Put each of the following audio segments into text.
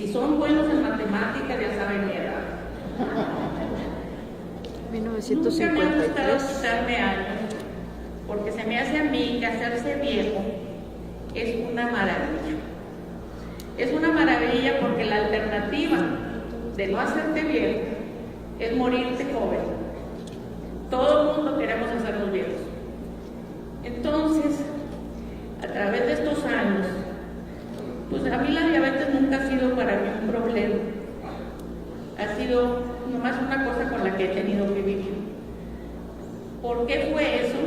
Si son buenos en matemáticas, ya saben mi edad. Nunca me ha gustado quitarme años, porque se me hace a mí que hacerse viejo es una maravilla. Es una maravilla porque la alternativa de no hacerte viejo es morirte joven. Todo el mundo queremos hacernos viejos. Entonces, a través de estos años, pues a mí la diabetes nunca ha sido para mí un problema. Ha sido nomás una cosa con la que he tenido que vivir. ¿Por qué fue eso?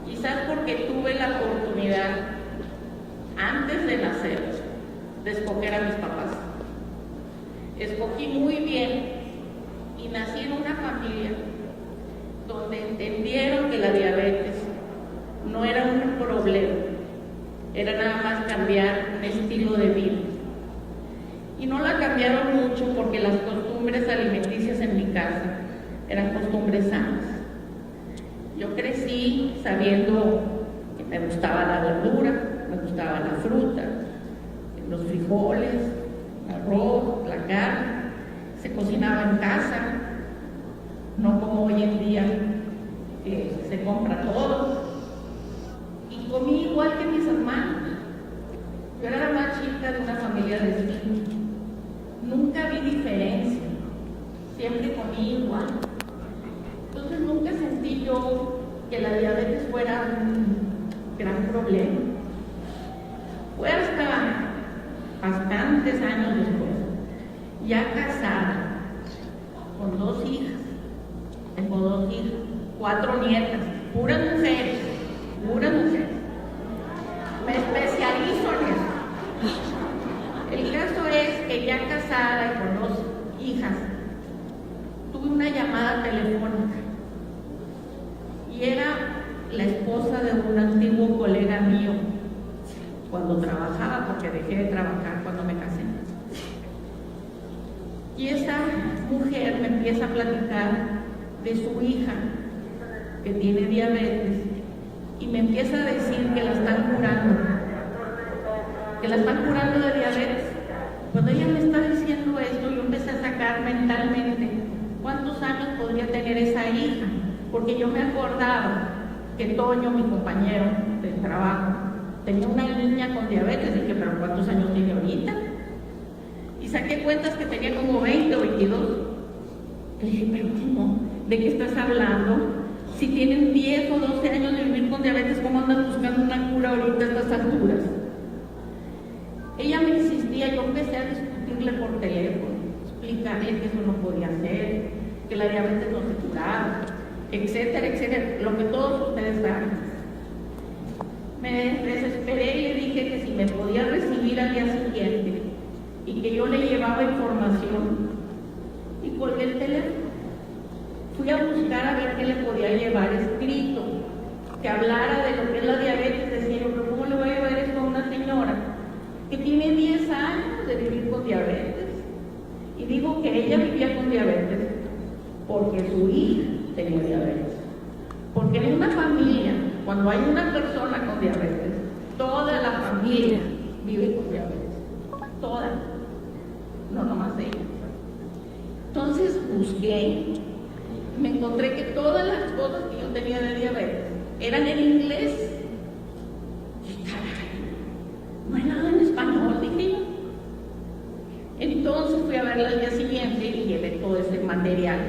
Quizás porque tuve la oportunidad, antes de nacer, de escoger a mis papás. Escogí muy bien y nací en una familia donde entendieron que la diabetes no era un problema, era nada más cambiar un estilo de vida. Y no la cambiaron mucho porque las costumbres alimenticias en mi casa eran costumbres sanas. Yo crecí sabiendo que me gustaba la verdura, me gustaba la fruta, los frijoles, el arroz, la carne, se cocinaba en casa, no como hoy en día que se compra todo. Y comí igual que mis hermanos. Yo era la más chica de una familia de 5. Nunca vi diferencia, siempre comí igual. Entonces nunca sentí yo que la diabetes fuera un gran problema. Fue hasta bastantes años después, ya casada, con 2 hijas, tengo 2 hijas, 4 nietas, puras mujeres. Me especializo en eso. El caso es que ya casada y con 2 hijas, tuve una llamada telefónica y era la esposa de un antiguo colega mío cuando trabajaba, porque dejé de trabajar cuando me casé. Y esa mujer me empieza a platicar de su hija que tiene diabetes y me empieza a decir que la están curando de diabetes. Cuando ella me está diciendo esto, yo empecé a sacar mentalmente cuántos años podría tener esa hija, porque yo me acordaba que Toño, mi compañero del trabajo, tenía una niña con diabetes. Dije, pero ¿cuántos años tiene ahorita? Y saqué cuentas que tenía como 20 o 22. Le dije, pero ¿cómo? ¿De qué estás hablando? Si tienen 10 o 12 años de vivir con diabetes, ¿cómo andas buscando una cura ahorita a estas alturas? Ella me insistía, yo empecé a discutirle por teléfono, explicarle que eso no podía ser, que la diabetes no se curaba, etcétera, etcétera, lo que todos ustedes saben. Me desesperé y le dije que si me podía recibir al día siguiente y que yo le llevaba información, y colgué el teléfono. Fui a buscar a ver qué le podía llevar escrito, que hablara de lo que es la diabetes. Decía yo, pero ¿cómo le voy a llevar esto a una señora que tiene 10 años de vivir con diabetes? Y digo que ella vivía con diabetes porque su hija tenía diabetes. Porque en una familia, cuando hay una persona con diabetes, toda la familia vive con diabetes. Toda. No nomás ella. Entonces busqué, me encontré que todas las cosas que yo tenía de diabetes eran en inglés. Y caray, no hay nada en español, dije yo. Entonces fui a verla al día siguiente y llevé todo ese material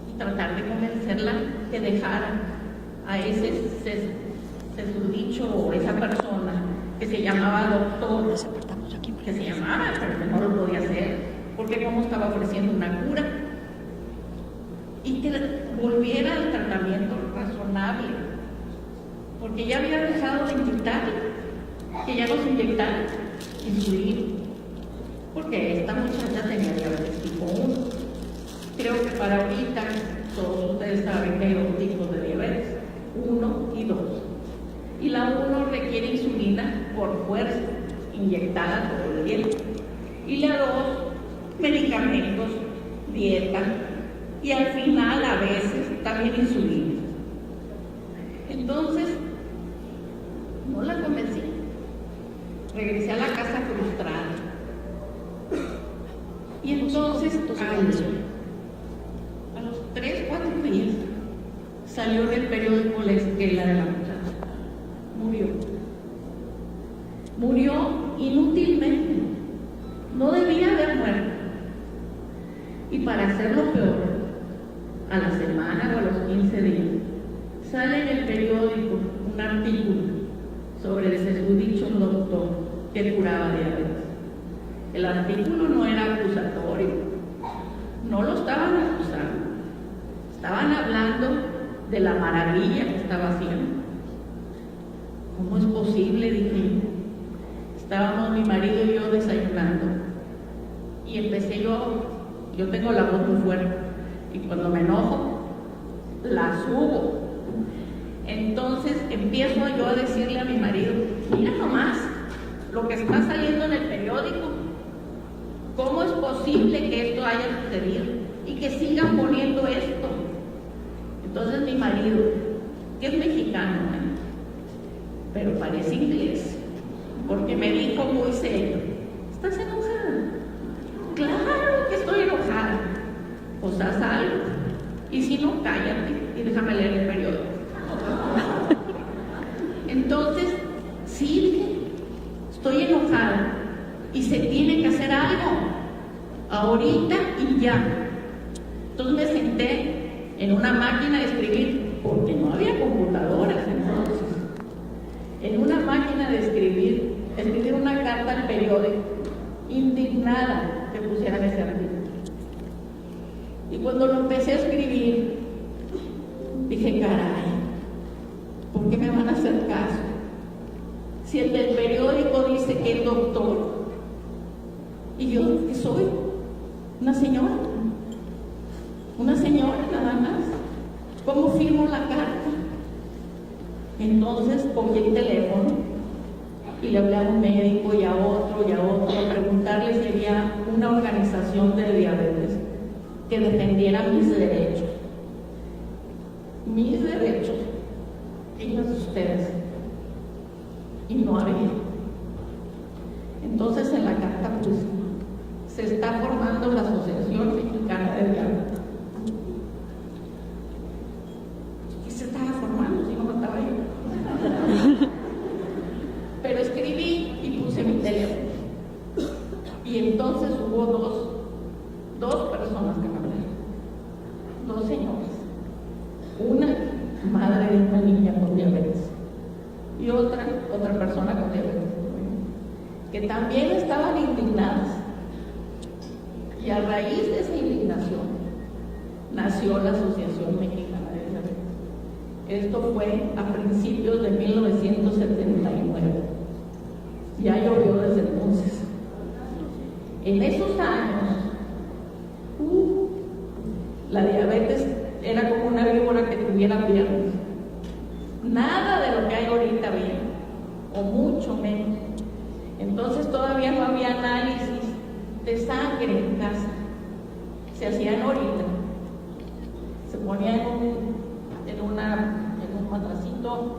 y tratar de convencerla que dejara a ese dicho o esa persona que se llamaba doctor, que se llamaba, pero que no lo podía hacer porque cómo estaba ofreciendo una cura, y que volviera al tratamiento razonable, porque ya había dejado de inyectar, que ya nos inyectaran insulina, porque esta muchacha tenía diabetes tipo 1. Creo que para ahorita todos ustedes saben que hay 2 tipos de diabetes, 1 y 2. Y la 1 requiere insulina por fuerza, inyectada todo el tiempo. Y la 2, medicamentos, dieta, y al final a veces también insulina. Entonces, no la convencí. Regresé a la casa frustrada. Y entonces, a los 3, 4 días, salió en el periódico la esquela de la muchacha. Murió. Murió inútilmente. No debía haber muerto. Y para hacerlo peor, a la semana o a los 15 días, sale en el periódico un artículo sobre ese susdicho doctor que curaba diabetes. El artículo no era acusatorio, no lo estaban acusando, estaban hablando de la maravilla que estaba haciendo. ¿Cómo es posible? Dije. Estábamos mi marido y yo desayunando y empecé yo tengo la voz muy fuerte y cuando me enojo la subo. Entonces empiezo yo a decirle a mi marido, mira nomás lo que está saliendo en el periódico, ¿cómo es posible que esto haya sucedido y que sigan poniendo esto? Entonces mi marido, que es mexicano, pero parece inglés, porque me dijo muy serio, ¿estás enojada? Claro que estoy enojada. Pues haz algo, y si no, cállate y déjame leer el periódico. Entonces, sí, estoy enojada y se tiene que hacer algo ahorita y ya. Entonces me senté en una máquina de escribir, porque no había computadoras entonces. En una máquina de escribir una carta al periódico, indignada que pusieran ese artículo. Y cuando lo empecé a escribir, dije, caray, ¿por qué me van a hacer caso? Si el del periódico dice que es doctor, y yo, ¿qué soy? Una señora nada más. ¿Cómo firmo la carta? Entonces cogí el teléfono y le hablé a un médico y a otro a preguntarle si había una organización de diabetes que defendiera mis derechos. Mis derechos, hijos de ustedes. Y no había. Entonces en la carta puse, se está formando la Asociación Mexicana de Diabetes. ¿Qué se estaba formando si no estaba yo? Pero escribí y puse mi teléfono. Y entonces hubo dos personas que me hablaron. 2 señoras. Una madre de una niña con diabetes y otra persona con diabetes, que también estaban indignadas. Y a raíz de esa indignación nació la Asociación Mexicana de Diabetes. Esto fue a principios de 1979. Ya llovió desde entonces. En esos años, la diabetes era como una víbora que tuviera piernas. Nada de lo que hay ahorita bien, o mucho menos. Entonces todavía no había análisis de sangre en casa. Se hacían ahorita. Se ponía en un matracito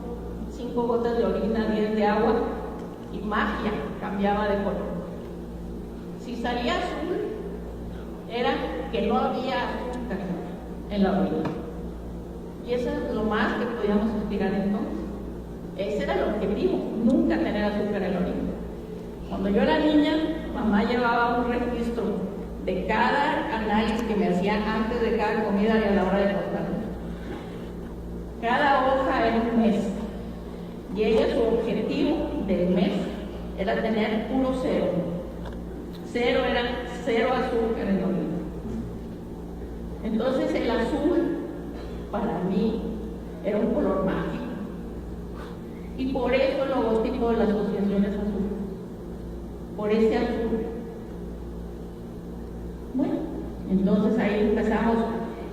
5 gotas de orina, 10 de agua, y magia, cambiaba de color. Si salía azul, era que no había azúcar en la orina. Y eso es lo más que podíamos aspirar entonces. Ese era el objetivo, nunca tener azúcar en la orina. Cuando yo era niña, mamá llevaba un registro de cada análisis que me hacía antes de cada comida y a la hora de acostarme. Cada hoja era un mes. Y ella, su objetivo del mes era tener puro cero. Cero era 0 azúcar en la orina. Entonces el azul para mí era un color mágico. Y por eso el logotipo de la asociación es azul. Por ese azul. Bueno, entonces ahí empezamos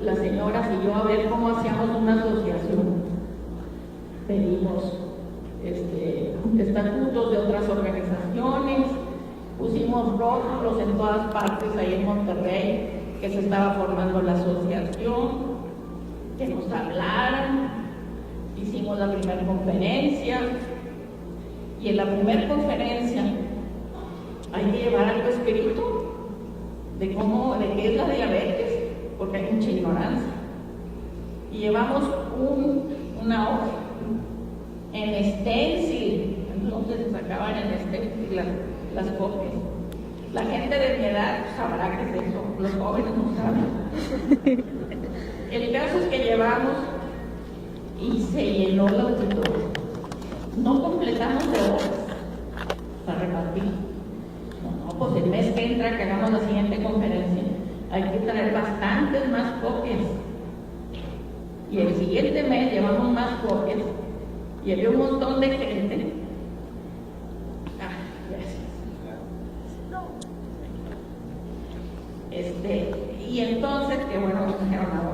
las señoras y yo a ver cómo hacíamos una asociación. Pedimos estatutos de otras organizaciones, pusimos rótulos en todas partes ahí en Monterrey que se estaba formando la asociación, que nos hablaran. Hicimos la primera conferencia y en la primera conferencia hay que llevar algo escrito de qué es la diabetes, porque hay mucha ignorancia. Y llevamos una hoja en stencil, entonces se sacaban en stencil las copias. La gente de mi edad sabrá qué es eso, los jóvenes no saben. El caso es que llevamos y se llenó el auditorio. No completamos de horas para repartir. No, pues el mes que entra, que hagamos la siguiente conferencia, hay que traer bastantes más copias. Y el siguiente mes llevamos más copias y había un montón de gente. Y entonces, que bueno, nos dijeron nada.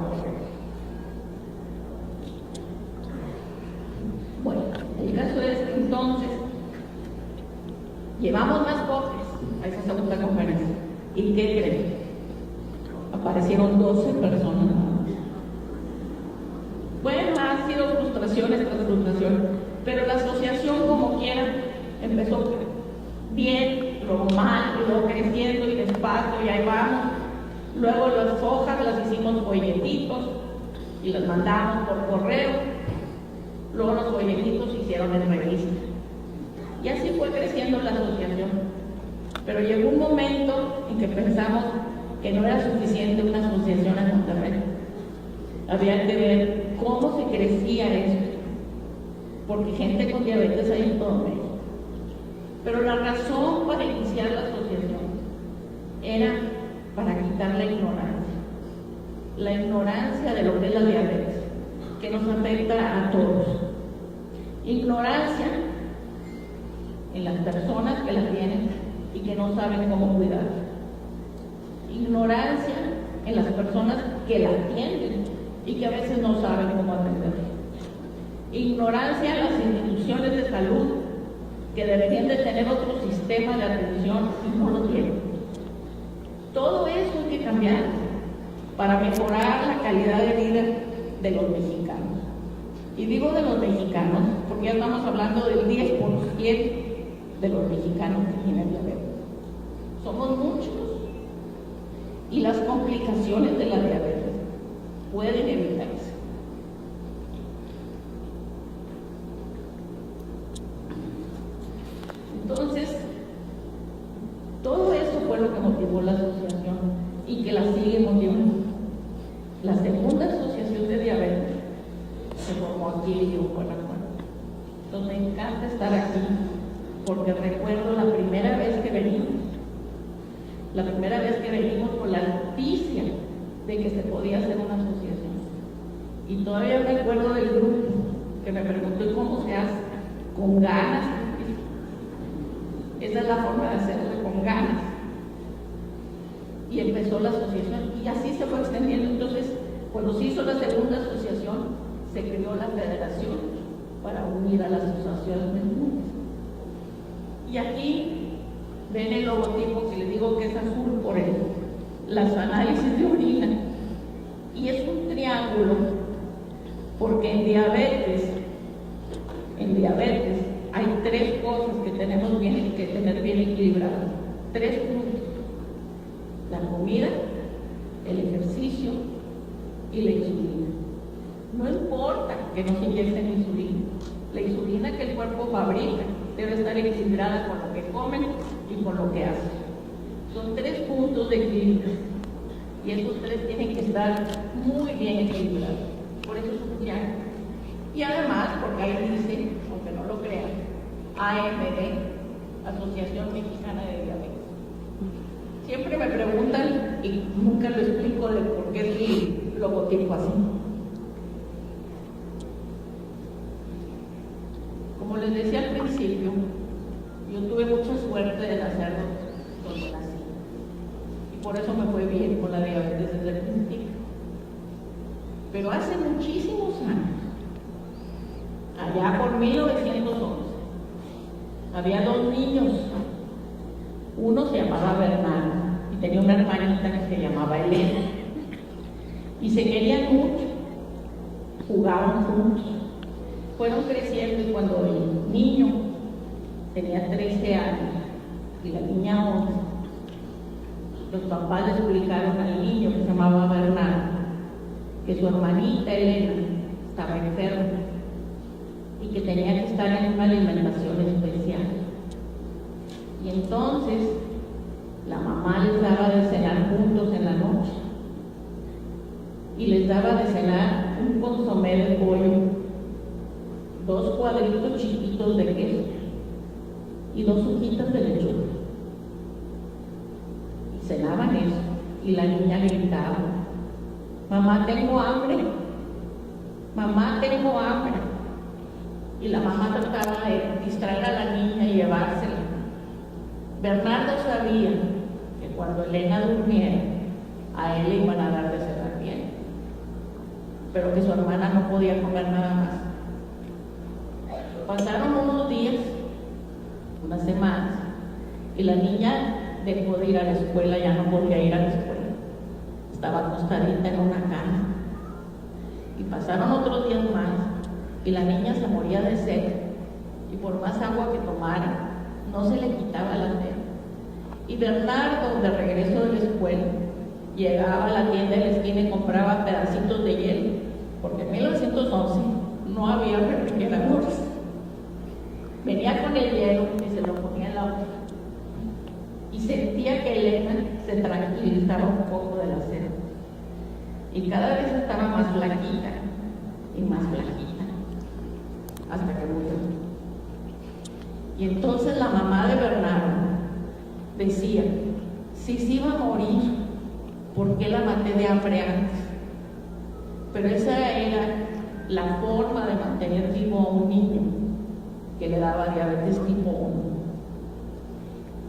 Bueno, el caso es que entonces llevamos más copias a esa segunda conferencia. ¿Y qué creen? Aparecieron 12 personas. Bueno, ha sido frustraciones tras frustración, pero la asociación, como quiera, empezó bien, luego mal, y luego creciendo y despacio, y ahí vamos. Luego las hojas las hicimos folletitos y las mandamos por correo. Luego los folletitos se hicieron en revista. Y así fue creciendo la asociación. Pero llegó un momento en que pensamos que no era suficiente una asociación en Monterrey. Había que ver cómo se crecía esto, porque gente con diabetes hay en todo México. Pero la razón para iniciar la asociación era para quitar la ignorancia de lo que es la diabetes, que nos afecta a todos. Ignorancia en las personas que la tienen y que no saben cómo cuidar. Ignorancia en las personas que la atienden y que a veces no saben cómo atender. Ignorancia en las instituciones de salud que deberían de tener otro sistema de atención y no lo tienen. Todo eso hay que cambiar para mejorar la calidad de vida de los mexicanos. Y digo de los mexicanos porque ya estamos hablando del 10% de los mexicanos que tienen diabetes. Somos muchos. Y las complicaciones de la diabetes pueden evitarse. Entonces, todo eso fue lo que motivó la asociación y que la sigue motivando. La segunda asociación de diabetes se formó aquí en Guanajuato. Entonces me encanta estar aquí porque recuerdo la primera vez que venimos. La primera vez que venimos con la noticia de que se podía hacer una asociación. Y todavía me acuerdo del grupo que me preguntó cómo se hace, con ganas. Esa es la forma de hacerlo, con ganas. Y empezó la asociación y así se fue extendiendo. Entonces, cuando se hizo la segunda asociación, se creó la federación para unir a las asociaciones del mundo. Y aquí ven el logotipo que les digo que es azul por las análisis de orina. Y es un triángulo porque en diabetes hay 3 cosas que tenemos que tener bien equilibradas. 3 puntos: la comida, el ejercicio y la insulina. No importa que nos inyecten insulina. La insulina que el cuerpo fabrica debe estar equilibrada con lo que comen y con lo que hacen. Son 3 puntos de equilibrio. Y estos 3 tienen que estar muy bien equilibrados. Por eso es un triángulo. Y además, porque ahí dice, aunque no lo crean, AMD, Asociación Mexicana de Diabetes. Siempre me preguntan y nunca lo explico de por qué es el logotipo así. Como les decía al principio, yo tuve mucha suerte de nacer donde nací. Y por eso me fue bien con la diabetes desde el principio. Pero hace muchísimos años, allá por 1911, había 2 niños. Uno se llamaba Bernardo y tenía una hermanita que se llamaba Elena. Y se querían mucho, jugaban juntos. Fueron creciendo y cuando el niño tenía 13 años y la niña 11, los papás le explicaron al niño que se llamaba Bernardo que su hermanita Elena estaba enferma y que tenía que estar en una alimentación especial. Y entonces la mamá les daba de cenar juntos en la noche y les daba de cenar un consomé de pollo, 2 cuadritos chiquitos de queso y 2 hojitas de lechuga. Y cenaban eso y la niña gritaba: mamá, tengo hambre, mamá, tengo hambre. Y la mamá trataba de distraer a la niña y llevársela. Bernardo sabía que cuando Elena durmiera, a él le iban a dar de cenar bien, pero que su hermana no podía comer nada más. Pasaron unos días, unas semanas, y la niña dejó de ir a la escuela, ya no podía ir a la escuela. Estaba acostadita en una cama. Y pasaron otros días más, y la niña se moría de sed, y por más agua que tomara, no se le quitaba la sed. Y Bernardo, de regreso de la escuela, llegaba a la tienda de la esquina y compraba pedacitos de hielo, porque en 1911 no había refrigeradores. Venía con el hielo y se lo ponía en la boca. Y sentía que Elena se tranquilizaba un poco de la sed. Y cada vez estaba más flaquita y más flaquita, hasta que murió. Y entonces la mamá de Bernardo decía: si se iba a morir, ¿por qué la maté de hambre antes? Pero esa era la forma de mantener vivo a un niño que le daba diabetes tipo 1.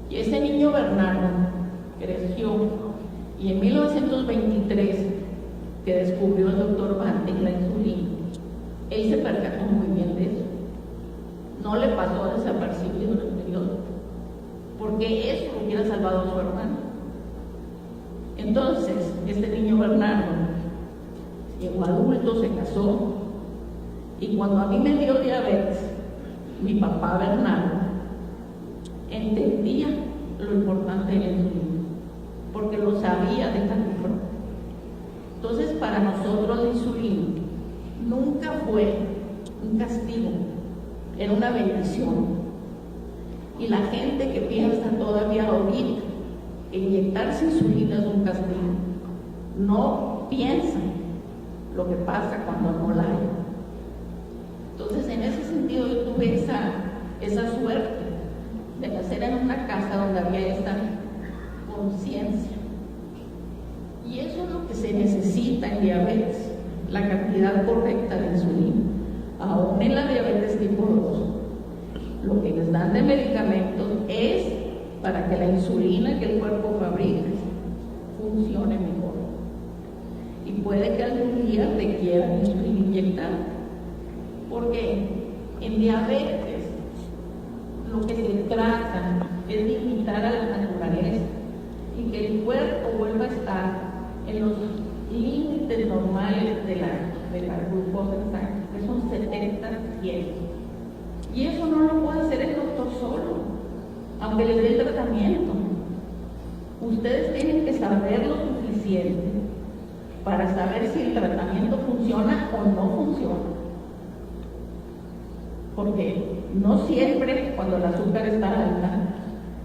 Y ese niño Bernardo creció, y en 1923, que descubrió el doctor Banting la insulina, él se percató muy bien de eso. No le pasó desapercibido en el periodo, porque eso hubiera salvado a su hermano. Entonces, este niño Bernardo llegó adulto, se casó, y cuando a mí me dio diabetes, mi papá Bernardo entendía lo importante de la insulina, porque lo sabía de canijo. Entonces, para nosotros la insulina nunca fue un castigo, era una bendición. Y la gente que piensa todavía ahorita que inyectarse insulina es un castigo, no piensa lo que pasa cuando no la hay. Entonces, en ese sentido, yo tuve esa suerte de nacer en una casa donde había esta conciencia. Y eso es lo que se necesita en diabetes, la cantidad correcta de insulina. Aún en la diabetes tipo 2, lo que les dan de medicamentos es para que la insulina que el cuerpo fabrica funcione mejor. Y puede que algún día requieran insulina inyectada, porque en diabetes lo que se trata es de imitar a la naturaleza y que el cuerpo vuelva a estar en los límites normales de la glucosa en sangre, que son 70-100. Y eso no lo puede hacer el doctor solo, aunque les dé tratamiento. Ustedes tienen que saber lo suficiente para saber si el tratamiento funciona o no funciona. Porque no siempre cuando el azúcar está alta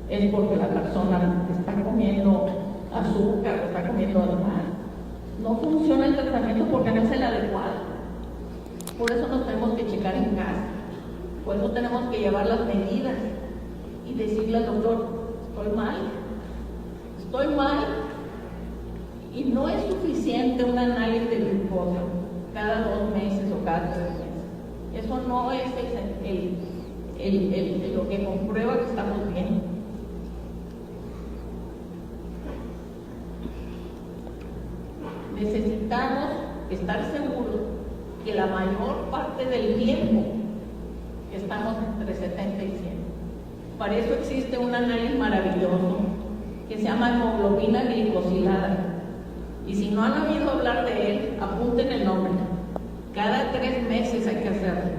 es porque la persona está comiendo azúcar o está comiendo animal. No funciona el tratamiento porque no es el adecuado. Por eso nos tenemos que checar en casa. Por eso tenemos que llevar las medidas y decirle al doctor: estoy mal, y no es suficiente un análisis de glucosa cada 2 meses o cada 3 meses. Eso no es lo que comprueba que estamos bien. Necesitamos estar seguros que la mayor parte del tiempo estamos entre 70 y 100. Para eso existe un análisis maravilloso que se llama hemoglobina glicosilada. Y si no han oído hablar de él, apunten el nombre. Cada 3 meses hay que hacerlo.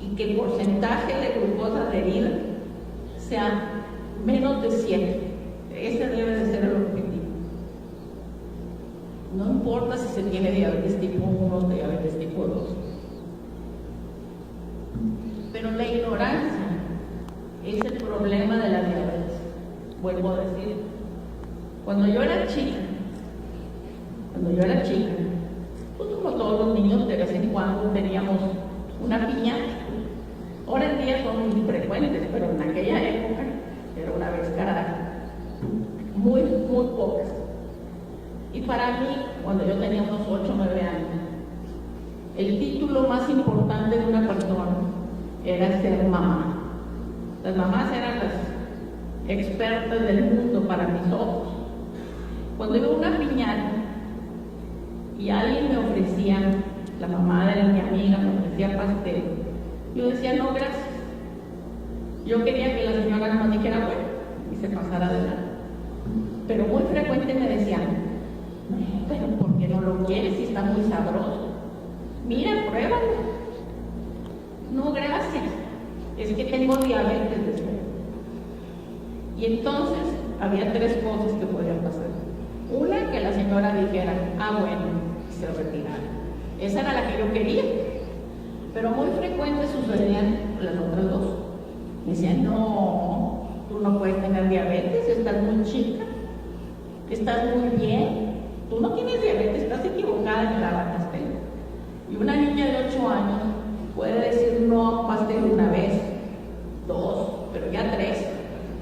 Y que el porcentaje de glucosa adherida sea menos de 100. Ese debe de ser el importa si se tiene diabetes tipo 1 o diabetes tipo 2. Pero la ignorancia es el problema de la diabetes. Vuelvo a decir, cuando yo era chica, pues como todos los niños, de vez en cuando teníamos una piñata. Ahora en día son muy frecuentes, pero en aquella época era una vez cada año. Muy pocas. Y para mí, cuando yo tenía unos 8 o 9 años, el título más importante de una persona era ser mamá. Las mamás eran las expertas del mundo para mis ojos. Cuando iba a una piñata y alguien me ofrecía, la mamá de mi amiga me ofrecía pastel, yo decía no gracias. Yo quería que la señora nos dijera bueno y se pasara adelante. Pero muy frecuente me decían, pero ¿por qué no lo quieres si está muy sabroso? Mira, pruébalo. No, gracias. Es que tengo diabetes después. Y entonces había 3 cosas que podían pasar. Una, que la señora dijera, bueno, y se retirara. Esa era la que yo quería. Pero muy frecuente sucedían las otras 2. Me decían, no, tú no puedes tener diabetes, estás muy chica, estás muy bien, tú no tienes diabetes, estás equivocada en el pastel. Y una niña de 8 años puede decir no a un pastel una vez, 2, pero ya 3,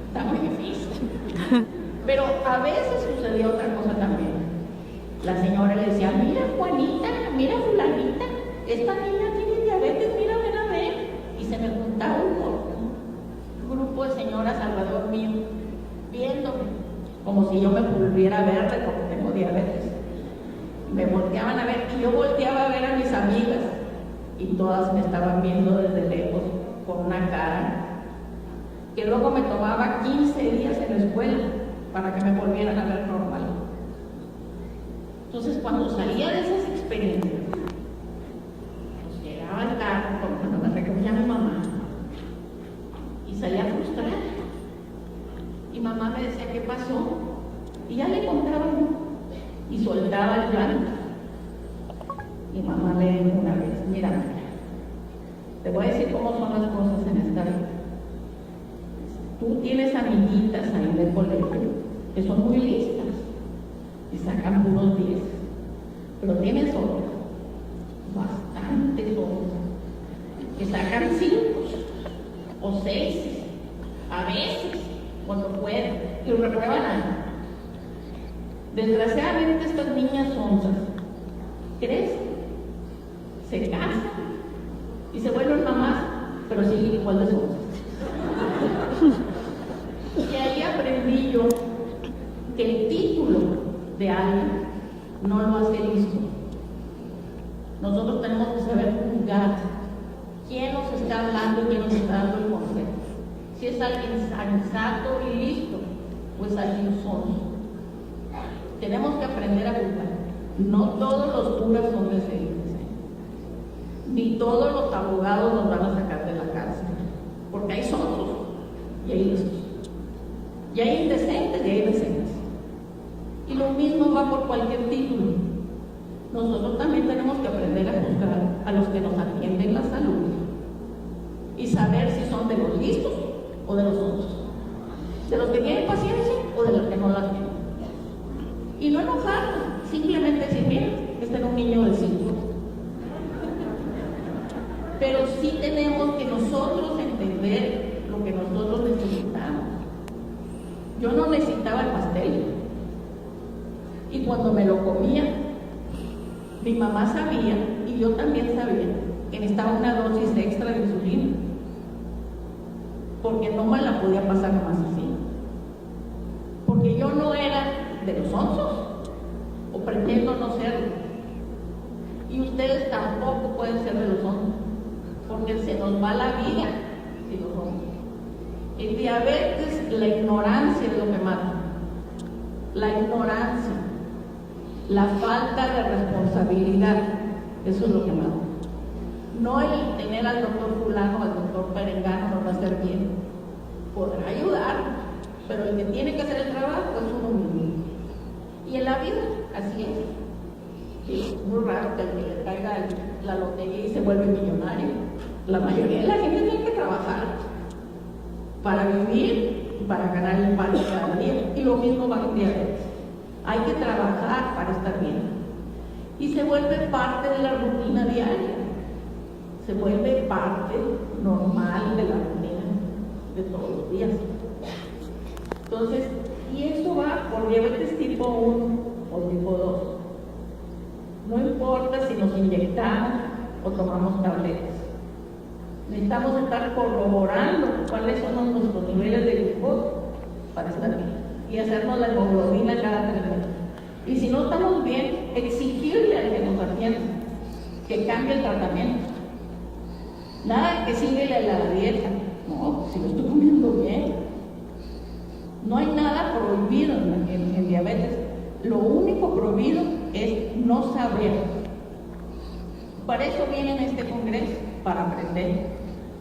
está muy difícil. Pero a veces sucedía otra cosa también. La señora le decía, mira Juanita, mira fulanita, esta niña tiene diabetes, mira, ven a ver. Y se me juntaba un grupo de señoras alrededor mío, viéndome, como si yo me volviera a verle porque tengo diabetes. Me volteaban a ver y yo volteaba a ver a mis amigas y todas me estaban viendo desde lejos con una cara que luego me tomaba 15 días en la escuela para que me volvieran a ver normal. Entonces cuando salía de esas experiencias, pues llegaba al carro cuando me recogía mi mamá y salía frustrada. Y mamá me decía, ¿qué pasó? Y ya le contaba y soltaba el llanto. Y mamá le dijo una vez, mira, te voy a decir cómo son las cosas en esta vida. Tú tienes amiguitas ahí en el colegio que son muy listas y sacan puros 10, pero tienes otras, bastantes otras, que sacan 5 o 6, a veces, cuando pueden, y reprueban algo. Desgraciadamente estas niñas onzas crecen, se casan y se vuelven mamás, pero siguen igual de onzas. Y ahí aprendí yo que el título de alguien no lo hace listo. Nosotros tenemos que saber juzgar quién nos está hablando y quién nos está dando el consejo. Si es alguien sensato y listo, pues alguien sonso. Tenemos que aprender a juzgar. No todos los curas son decentes, ni todos los abogados nos van a sacar de la cárcel, porque hay sonsos y hay listos, y hay indecentes y hay decentes. Y lo mismo va por cualquier título. Nosotros también tenemos que aprender a juzgar a los que nos atienden la salud y saber si son de los listos o de los sonsos, de los que tienen paciencia o de los que no la tienen. Y no enojarnos, simplemente decir, mira, este era un niño de 5. Pero sí tenemos que nosotros entender lo que nosotros necesitamos. Yo no necesitaba el pastel. Y cuando me lo comía, mi mamá sabía, y yo también sabía, que necesitaba una dosis extra de insulina, porque no me la podía pasar más así. Porque yo no era de los onzos, o pretendo no serlo. Y ustedes tampoco pueden ser de los onzos, porque se nos va la vida si lo somos. El diabetes, la ignorancia es lo que mata. La ignorancia, la falta de responsabilidad, eso es lo que mata. No el tener al doctor fulano, al doctor perengano nos va a hacer bien. Podrá ayudar, pero el que tiene que hacer el trabajo es uno mismo. Y en la vida, así es. Es muy raro que el que le caiga la lotería y se vuelve millonario. La mayoría de la gente tiene que trabajar para vivir y para ganar el pan de cada día. Y lo mismo va con diabetes. Hay que trabajar para estar bien. Y se vuelve parte de la rutina diaria. Se vuelve parte normal de la rutina de todos los días. Entonces, y eso va por diabetes tipo 1 o tipo 2. No importa si nos inyectamos o tomamos tabletas. Necesitamos estar corroborando cuáles son nuestros niveles de glucosa para estar bien y hacernos la hemoglobina cada 3 meses. Y si no estamos bien, exigirle al que nos atienda que cambie el tratamiento. Nada que síguele la dieta. No, si lo estoy comiendo bien. No hay nada prohibido en diabetes. Lo único prohibido es no saber. Para eso vienen a este congreso, para aprender.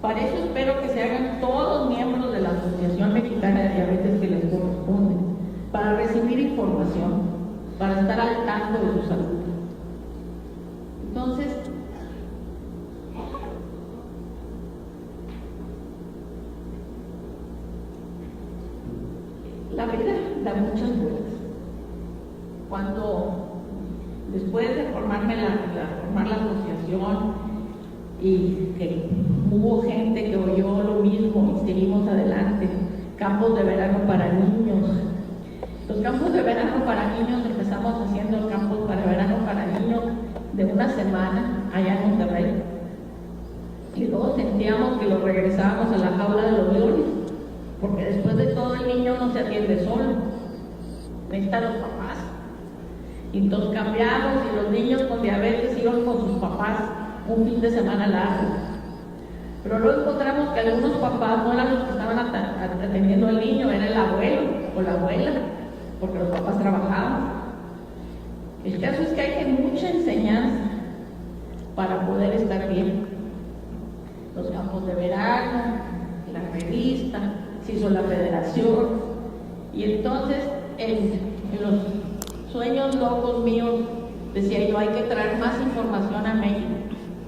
Para eso espero que se hagan todos miembros de la Asociación Mexicana de Diabetes que les corresponde, para recibir información, para estar al tanto de su salud. Entonces, la vida da muchas vueltas. Cuando después de formar la asociación y que hubo gente que oyó lo mismo y seguimos adelante, campos de verano para niños. Los campos de verano para niños empezamos haciendo campos para verano para niños de una semana allá en Monterrey. Y luego sentíamos que los regresábamos a la jaula de los leones, porque después de todo el niño no se atiende solo, necesita los papás. Y entonces cambiamos y los niños con diabetes iban con sus papás un fin de semana largo. Pero luego encontramos que algunos papás no eran los que estaban atendiendo al niño, era el abuelo o la abuela, porque los papás trabajaban. El caso es que hay mucha enseñanza para poder estar bien. Los campos de verano, la revista, se hizo la federación, y entonces en los sueños locos míos decía yo, hay que traer más información a México,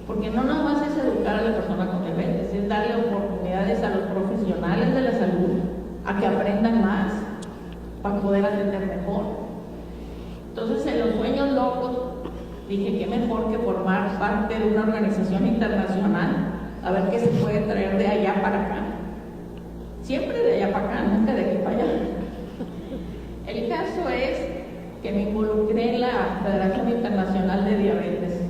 porque no nada más es educar a la persona con diabetes, es darle oportunidades a los profesionales de la salud a que aprendan más para poder atender mejor. Entonces en los sueños locos dije, qué mejor que formar parte de una organización internacional, a ver qué se puede traer de allá para acá. Siempre de allá para acá, nunca de aquí para allá. El caso es que me involucré en la Federación Internacional de Diabetes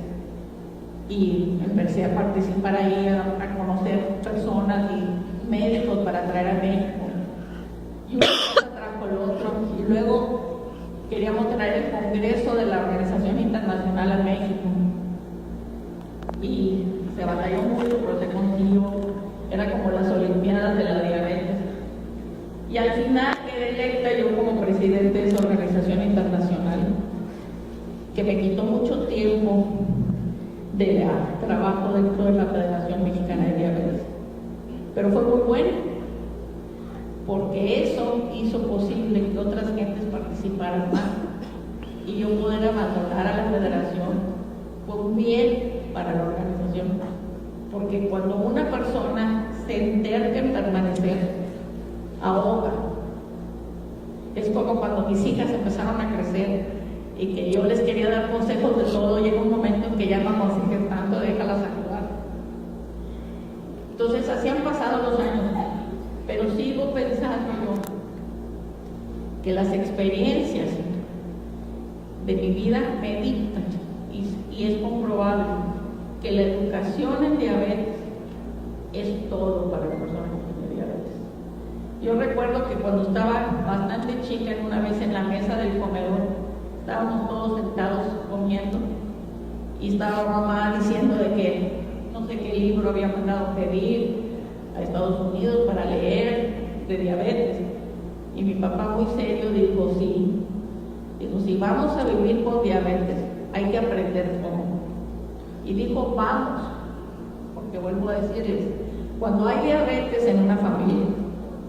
y empecé a participar ahí, a conocer personas y médicos para traer a México. Y una cosa trajo el otro, y luego queríamos traer el Congreso de la Organización Internacional a México. Y se batalló mucho, pero se consiguió. Era como las Olimpiadas de la Diabetes. Y al final quedé electa yo como presidente de esa organización internacional, que me quitó mucho tiempo de trabajo dentro de la Federación Mexicana de Diabetes. Pero fue muy bueno, porque eso hizo posible que otras gentes participaran más y yo poder abandonar a la federación. Fue un bien para la organización, porque cuando una persona se enterca en permanecer, ahoga. Es como cuando mis hijas empezaron a crecer y que yo les quería dar consejos de todo, llega un momento en que ya no consiguen tanto, déjalas actuar. Entonces así han pasado los años, pero sigo pensando yo que las experiencias de mi vida me dictan, y es comprobable que la educación en diabetes es todo para la persona que tiene diabetes. Yo recuerdo que cuando estaba bastante chica, una vez en la mesa del comedor, estábamos todos sentados comiendo y estaba mamá diciendo de que no sé qué libro había mandado pedir a Estados Unidos para leer de diabetes, y mi papá muy serio dijo, sí, si vamos a vivir con diabetes hay que aprender cómo. Y dijo, vamos, porque vuelvo a decirles, cuando hay diabetes en una familia,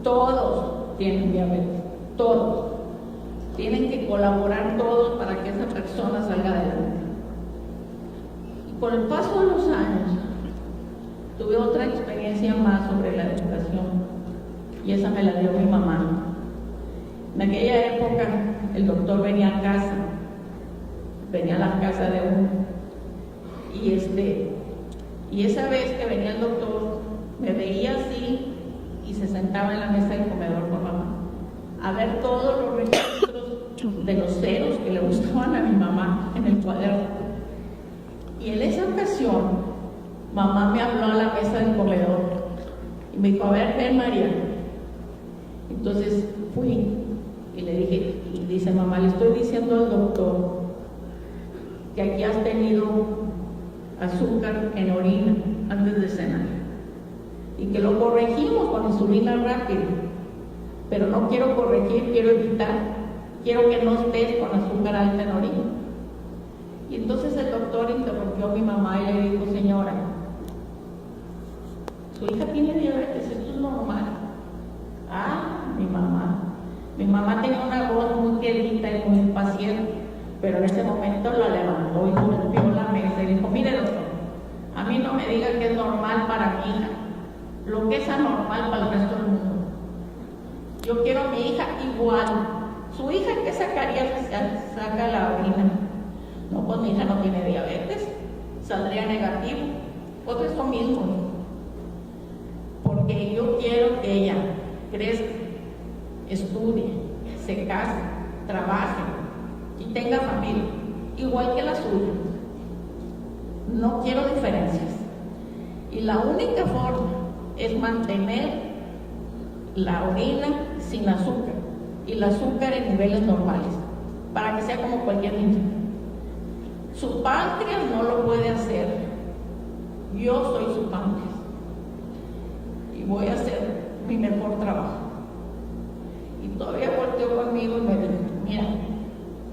todos tienen diabetes, todos. Tienen que colaborar todos para que esa persona salga adelante. experiencia más sobre la educación, y esa me la dio mi mamá. En aquella época el doctor venía a casa, venía a la casa de uno, y esa vez que venía el doctor me veía así y se sentaba en la mesa del comedor con mamá a ver todos los registros de los ceros que le gustaban a mi mamá en el cuaderno. Y en esa ocasión mamá me habló a la mesa del comedor y me dijo: a ver, ven, María. Entonces fui y le dije, y dice mamá: le estoy diciendo al doctor que aquí has tenido azúcar en orina antes de cenar y que lo corregimos con insulina rápida, pero no quiero corregir, quiero evitar, quiero que no estés con azúcar alta en orina. Y entonces el doctor interrumpió a mi mamá y le dijo: señora, su hija tiene diabetes, esto es normal. Ah, mi mamá tenía una voz muy quietita y muy impaciente, pero en ese momento la levantó y golpeó la mesa y dijo: mire, doctor, a mí no me diga que es normal para mi hija lo que es anormal para el resto del mundo. Yo quiero a mi hija igual. Su hija, ¿qué sacaría si saca la orina? No, pues mi hija no tiene diabetes, saldría negativo. Pues eso mismo, porque yo quiero que ella crezca, estudie, se case, trabaje y tenga familia, igual que la suya. No quiero diferencias. Y la única forma es mantener la orina sin azúcar y el azúcar en niveles normales, para que sea como cualquier niño. Su páncreas no lo puede hacer. Yo soy su páncreas y voy a hacer mi mejor trabajo. Y todavía volteó conmigo y me dijo: mira,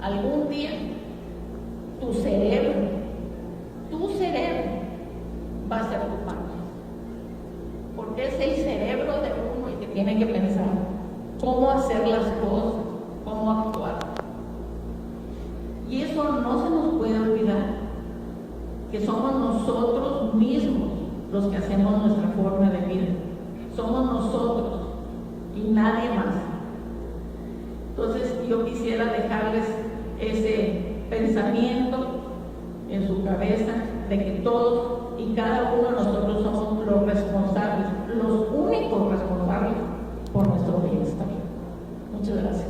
algún día tu cerebro va a ser tu páncreas, porque es el cerebro de uno el que tiene que pensar cómo hacer las cosas, cómo actuar. Y eso no se nos puede olvidar, que somos nosotros mismos los que hacemos nuestra forma de vida. Somos nosotros y nadie más. Entonces yo quisiera dejarles ese pensamiento en su cabeza de que todos y cada uno de nosotros somos los responsables, los únicos responsables por nuestro bienestar. Muchas gracias.